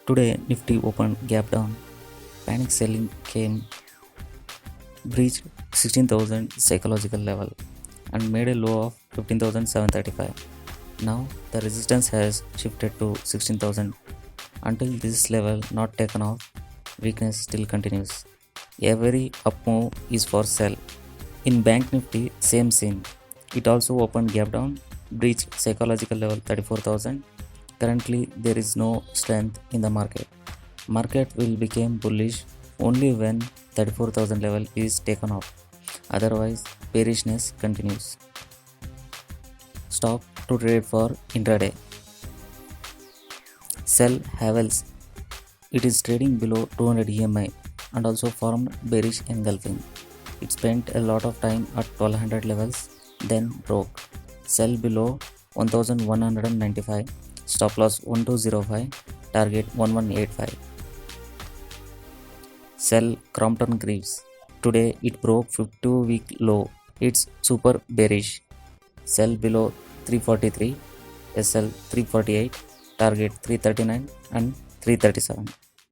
Today, Nifty opened gap down. Panic selling came, breached 16,000 psychological level and made a low of 15,735. Now, the resistance has shifted to 16,000. Until this level not taken off, weakness still continues. Every up move is for sell. In Bank Nifty, same scene. It also opened gap down, breached psychological level 34,000. Currently, there is no strength in the market. Market will become bullish only when 34,000 level is taken off. Otherwise, bearishness continues. Stop to trade for intraday. Sell Havels. It is trading below 200 EMI and also formed bearish engulfing. It spent a lot of time at 1200 levels, then broke. Sell below 1195, stop loss 1205, target 1185. Sell Crompton Greaves. Today it broke 52-week low. It's super bearish. Sell below 343, SL 348, target 339 and 337.